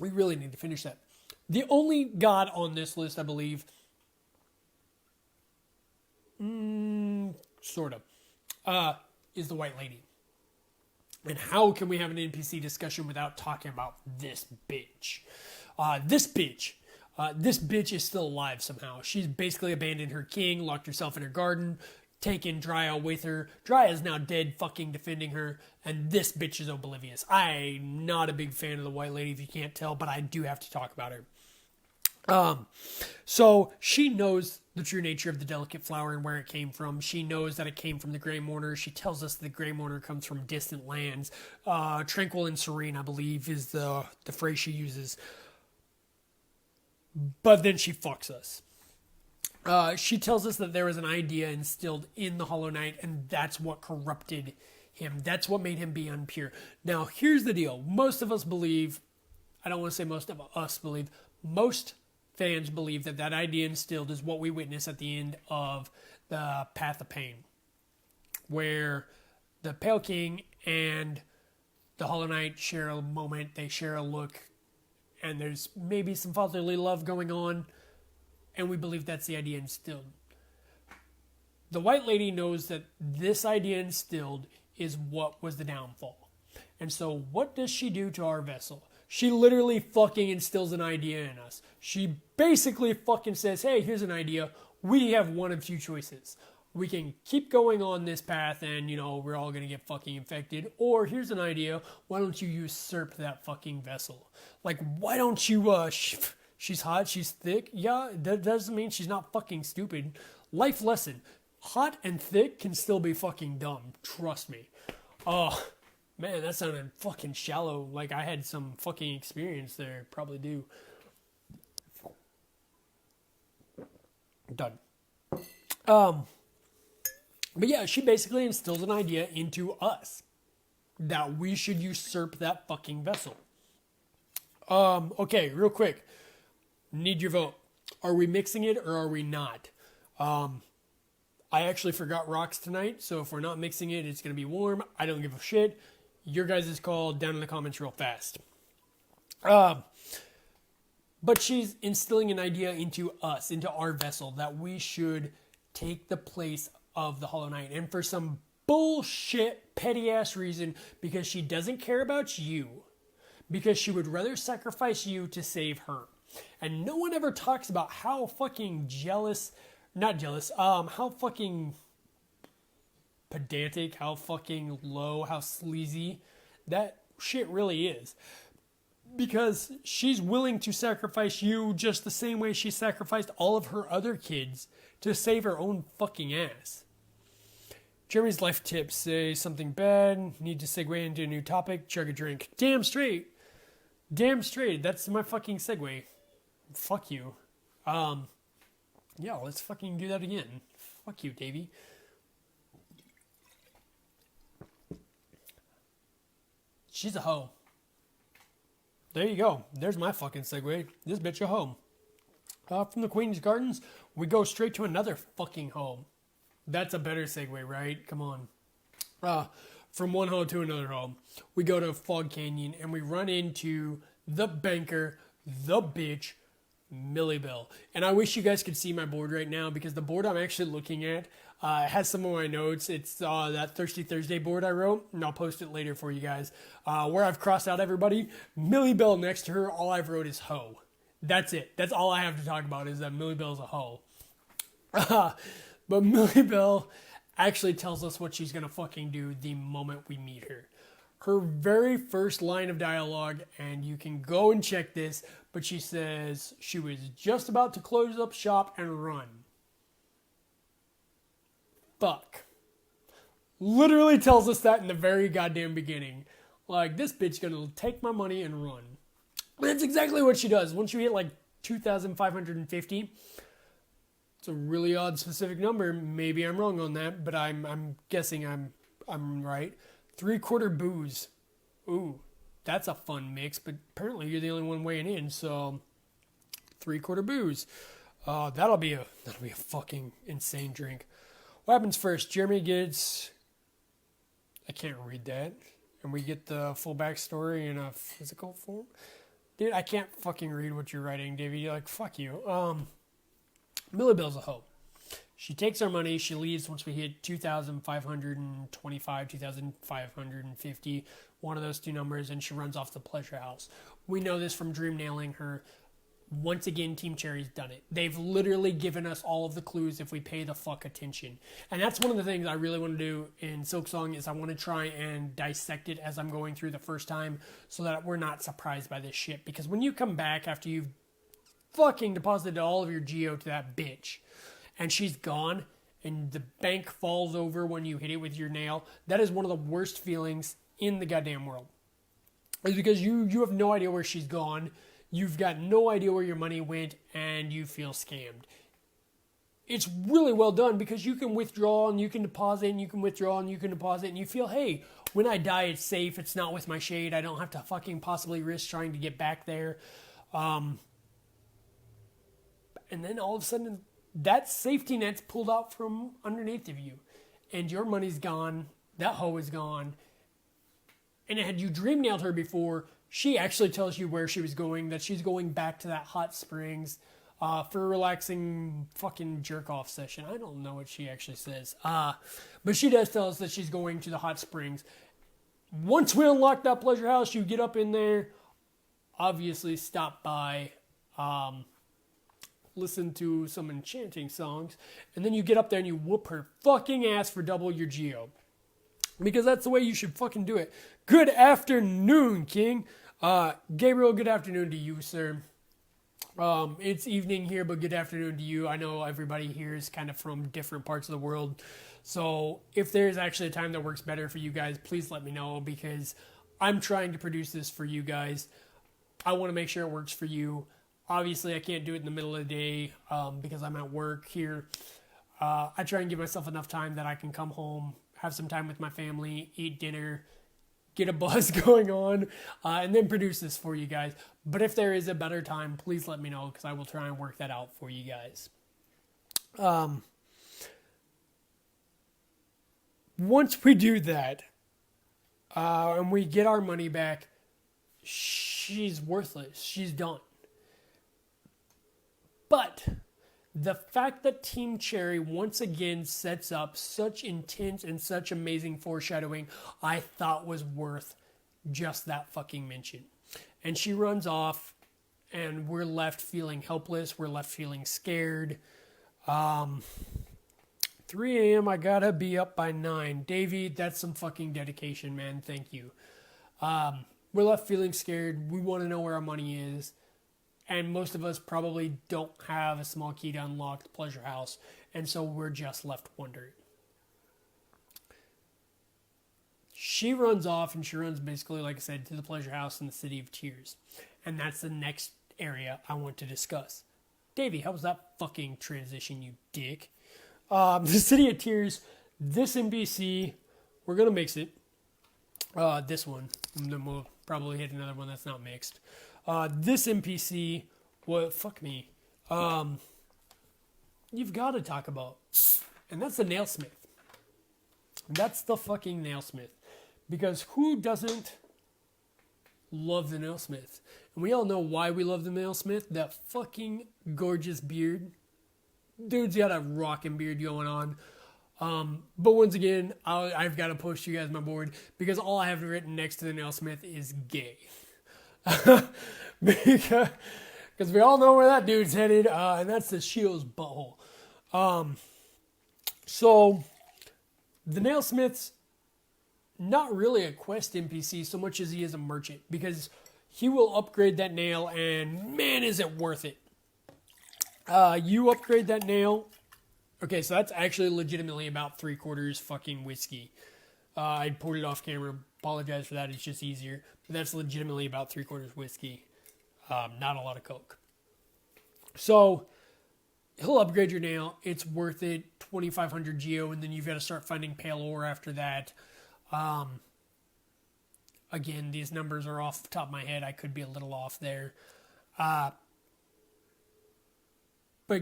We really need to finish that. The only god on this list, I believe, sort of, is the White Lady. And how can we have an NPC discussion without talking about this bitch? This bitch is still alive somehow. She's basically abandoned her king, locked herself in her garden, taken Dryia with her. Dryia is now dead, fucking defending her, and this bitch is oblivious. I'm not a big fan of the White Lady, if you can't tell, but I do have to talk about her. So she knows the true nature of the delicate flower and where it came from. She knows that it came from the Grey Mourner. She tells us the Grey Mourner comes from distant lands. Tranquil and serene, I believe, is the phrase she uses. But then she fucks us. She tells us that there was an idea instilled in the Hollow Knight, and that's what corrupted him. That's what made him be unpure. Now, here's the deal. Most of us believe, I don't want to say most of us believe, most fans believe that that idea instilled is what we witness at the end of the Path of Pain, where the Pale King and the Hollow Knight share a moment, they share a look, and there's maybe some fatherly love going on, and we believe that's the idea instilled. The White Lady knows that this idea instilled is what was the downfall. And so what does she do to our vessel? She literally fucking instills an idea in us. She basically fucking says, hey, here's an idea. We have one of two choices. We can keep going on this path and, we're all going to get fucking infected. Or here's an idea. Why don't you usurp that fucking vessel? Like, why don't you, she's hot, she's thick. Yeah, that doesn't mean she's not fucking stupid. Life lesson. Hot and thick can still be fucking dumb. Trust me. Oh, man, that sounded fucking shallow. Like I had some fucking experience there. Probably do. Done. But yeah, she basically instills an idea into us that we should usurp that fucking vessel. Okay, real quick. Need your vote. Are we mixing it or are we not? I actually forgot rocks tonight, so if we're not mixing it, it's going to be warm. I don't give a shit. Your guys' call down in the comments real fast. But she's instilling an idea into us, into our vessel, that we should take the place of the Hollow Knight. And for some bullshit, petty-ass reason, because she doesn't care about you, because she would rather sacrifice you to save her. And no one ever talks about how fucking how fucking pedantic, how fucking low, how sleazy that shit really is. Because she's willing to sacrifice you just the same way she sacrificed all of her other kids to save her own fucking ass. Jeremy's life tips say something bad, need to segue into a new topic, chug a drink. Damn straight. That's my fucking segue. Fuck you. Yeah, let's fucking do that again. Fuck you, Davey. She's a hoe. There you go. There's my fucking segue. This bitch a hoe. From the Queen's Gardens, we go straight to another fucking hoe. That's a better segue, right? Come on. From one hoe to another hoe. We go to Fog Canyon and we run into the banker, the bitch, Millie Bell. And I wish you guys could see my board right now, because the board I'm actually looking at has some of my notes. It's that Thirsty Thursday board I wrote, and I'll post it later for you guys, where I've crossed out everybody. Millie Bell next to her, all I've wrote is hoe. That's it. That's all I have to talk about, is that Millie Bell's a hoe. But Millie Bell actually tells us what she's going to fucking do the moment we meet her. Her very first line of dialogue, and you can go and check this, but she says she was just about to close up shop and run. Fuck. Literally tells us that in the very goddamn beginning. Like, this bitch gonna take my money and run. That's exactly what she does. Once you hit like 2,550, it's a really odd specific number. Maybe I'm wrong on that, but I'm guessing I'm right. 3/4 booze. Ooh, that's a fun mix, but apparently you're the only one weighing in, so 3/4 booze. That'll be a fucking insane drink. What happens first? Jeremy gets, I can't read that, and we get the full backstory in a physical form. Dude, I can't fucking read what you're writing, Davey. You're like, fuck you. Millie Bill's a hoe. She takes our money. She leaves once we hit 2,525, 2,550, one of those two numbers, and she runs off the pleasure house. We know this from dream nailing her. Once again, Team Cherry's done it. They've literally given us all of the clues if we pay the fuck attention. And that's one of the things I really want to do in Silksong is I want to try and dissect it as I'm going through the first time so that we're not surprised by this shit. Because when you come back after you've fucking deposited all of your geo to that bitch and she's gone and the bank falls over when you hit it with your nail, that is one of the worst feelings in the goddamn world. It's because you have no idea where she's gone. You've got no idea where your money went, and you feel scammed. It's really well done because you can withdraw and you can deposit and you can withdraw and you can deposit and you feel, hey, when I die, it's safe. It's not with my shade. I don't have to fucking possibly risk trying to get back there. And then all of a sudden, that safety net's pulled out from underneath of you, and your money's gone. That hoe is gone. And had you dream nailed her before, she actually tells you where she was going, that she's going back to that hot springs for a relaxing fucking jerk-off session. I don't know what she actually says. But she does tell us that she's going to the hot springs. Once we unlock that pleasure house, you get up in there, obviously stop by, listen to some enchanting songs, and then you get up there and you whoop her fucking ass for double your geo. Because that's the way you should fucking do it. Good afternoon, King. Gabriel, good afternoon to you, sir. It's evening here, but good afternoon to you. I know everybody here is kind of from different parts of the world. So if there's actually a time that works better for you guys, please let me know because I'm trying to produce this for you guys. I want to make sure it works for you. Obviously, I can't do it in the middle of the day because I'm at work here. I try and give myself enough time that I can come home, have some time with my family, eat dinner, get a buzz going on, and then produce this for you guys. But if there is a better time, please let me know because I will try and work that out for you guys. Once we do that, and we get our money back, she's worthless. She's done. But the fact that Team Cherry once again sets up such intense and such amazing foreshadowing, I thought was worth just that fucking mention. And she runs off, and we're left feeling helpless. We're left feeling scared. 3 a.m., I gotta be up by 9. Davey, that's some fucking dedication, man. Thank you. We're left feeling scared. We want to know where our money is. And most of us probably don't have a small key to unlock the pleasure house. And so we're just left wondering. She runs off and she runs basically, like I said, to the pleasure house in the City of Tears. And that's the next area I want to discuss. Davey, how was that fucking transition, you dick? The City of Tears, this NPC, we're going to mix it. This one. And then we'll probably hit another one that's not mixed. This NPC, well, fuck me, you've got to talk about, and that's the Nailsmith. That's the fucking Nailsmith. Because who doesn't love the Nailsmith? And we all know why we love the Nailsmith. That fucking gorgeous beard. Dude's got a rockin' beard going on. But once again, I've got to post you guys my board because all I have written next to the Nailsmith is gay. Because we all know where that dude's headed, and that's the Shio's butthole. So the Nailsmith's not really a quest NPC so much as he is a merchant, because he will upgrade that nail, and man, is it worth it. You upgrade that nail. Okay, so that's actually legitimately about 3/4 fucking whiskey. I poured it off camera. Apologize for that. It's just easier. But that's legitimately about 3/4 whiskey. Not a lot of Coke. So he'll upgrade your nail. It's worth it. 2,500 geo, and then you've got to start finding pale ore after that. Again, these numbers are off the top of my head. I could be a little off there. But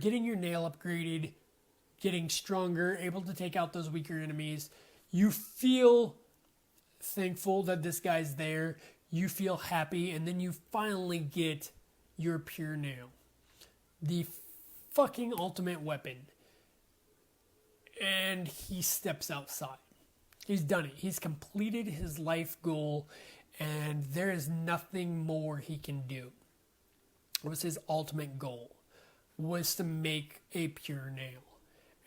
getting your nail upgraded, getting stronger, able to take out those weaker enemies, you feel thankful that this guy's there. you feel happy, and then you finally get your pure nail. The fucking ultimate weapon. And he steps outside. He's done it. He's completed his life goal, and there is nothing more he can do. It was his ultimate goal, was to make a pure nail.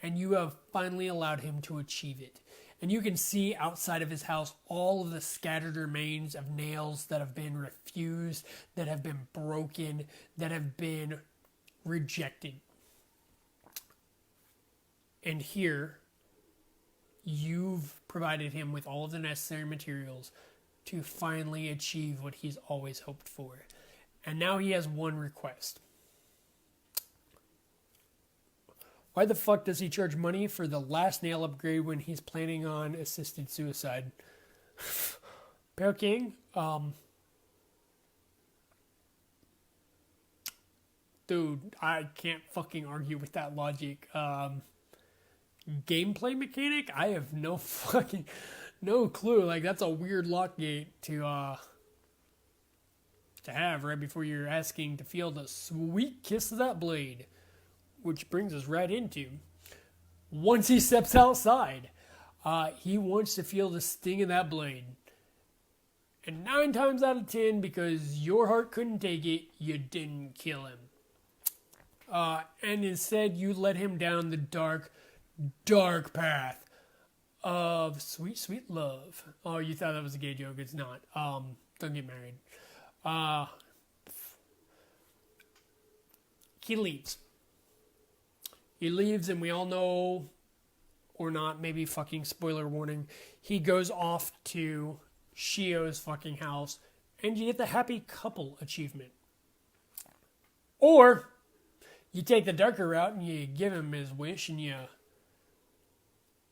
And you have finally allowed him to achieve it. And you can see outside of his house all of the scattered remains of nails that have been refused, that have been broken, that have been rejected. And here, you've provided him with all of the necessary materials to finally achieve what he's always hoped for. And now he has one request. Why the fuck does he charge money for the last nail upgrade when he's planning on assisted suicide? Bear King, dude, I can't fucking argue with that logic. Gameplay mechanic? I have no clue. Like, that's a weird lock gate to have right before you're asking to feel the sweet kiss of that blade. Which brings us right into, once he steps outside, he wants to feel the sting of that blade. And 9 times out of 10, because your heart couldn't take it, you didn't kill him. And instead, you led him down the dark, dark path of sweet, sweet love. Oh, you thought that was a gay joke. It's not. Don't get married. He leaves. He leaves, and we all know, or not, maybe fucking spoiler warning, he goes off to Shio's fucking house, and you get the happy couple achievement. Or, you take the darker route, and you give him his wish, and you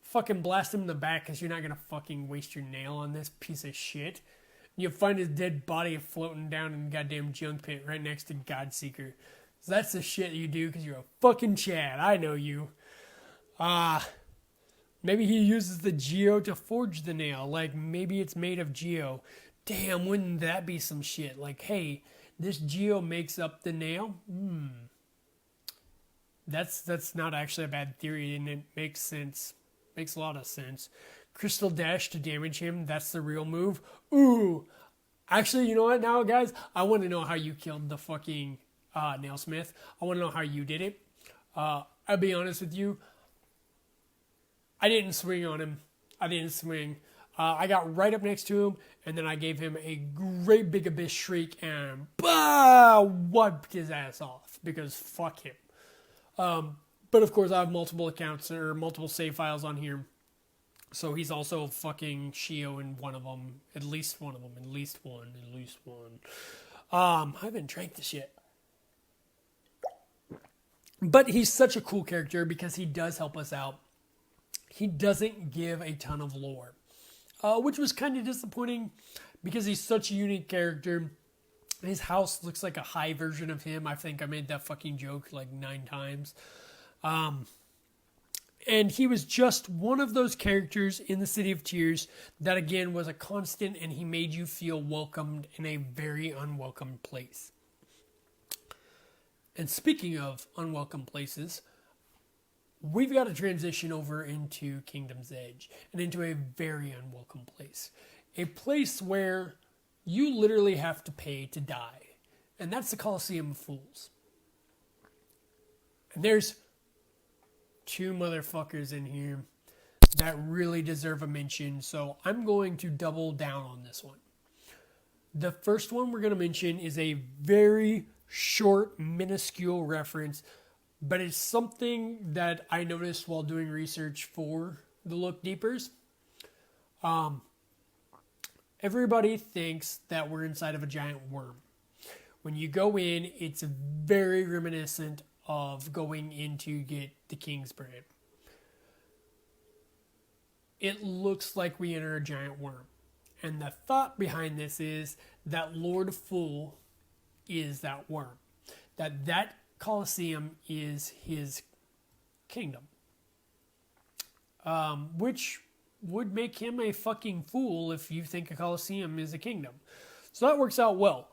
fucking blast him in the back, because you're not gonna fucking waste your nail on this piece of shit. You find his dead body floating down in a goddamn junk pit right next to Godseeker. So that's the shit you do because you're a fucking Chad. I know you. Maybe he uses the Geo to forge the nail. Like, maybe it's made of Geo. Damn, wouldn't that be some shit? Like, hey, this Geo makes up the nail? That's not actually a bad theory, and it makes sense. Makes a lot of sense. Crystal Dash to damage him, that's the real move. Ooh. Actually, you know what now, guys? I want to know how you killed the fucking Nailsmith. I want to know how you did it. I'll be honest with you. I didn't swing on him. I got right up next to him, and then I gave him a great big abyss shriek and wiped his ass off because fuck him. But of course, I have multiple accounts or multiple save files on here. So he's also fucking Shio in one of them. At least one. I haven't drank this yet. But he's such a cool character because he does help us out. He doesn't give a ton of lore. Which was kind of disappointing because he's such a unique character. His house looks like a high version of him. I think I made that fucking joke like 9 times. And he was just one of those characters in the City of Tears that, again, was a constant, and he made you feel welcomed in a very unwelcome place. And speaking of unwelcome places, we've got to transition over into Kingdom's Edge and into a very unwelcome place. A place where you literally have to pay to die. And that's the Colosseum of Fools. And there's 2 motherfuckers in here that really deserve a mention, so I'm going to double down on this one. The first one we're going to mention is a very short, minuscule reference, but it's something that I noticed while doing research for the Look Deepers. Everybody thinks that we're inside of a giant worm. When you go in, it's very reminiscent of going in to get the King's Brand. It looks like we enter a giant worm. And the thought behind this is that Lord Fool is that worm. That Colosseum is his kingdom. Which would make him a fucking fool if you think a Colosseum is a kingdom. So that works out well.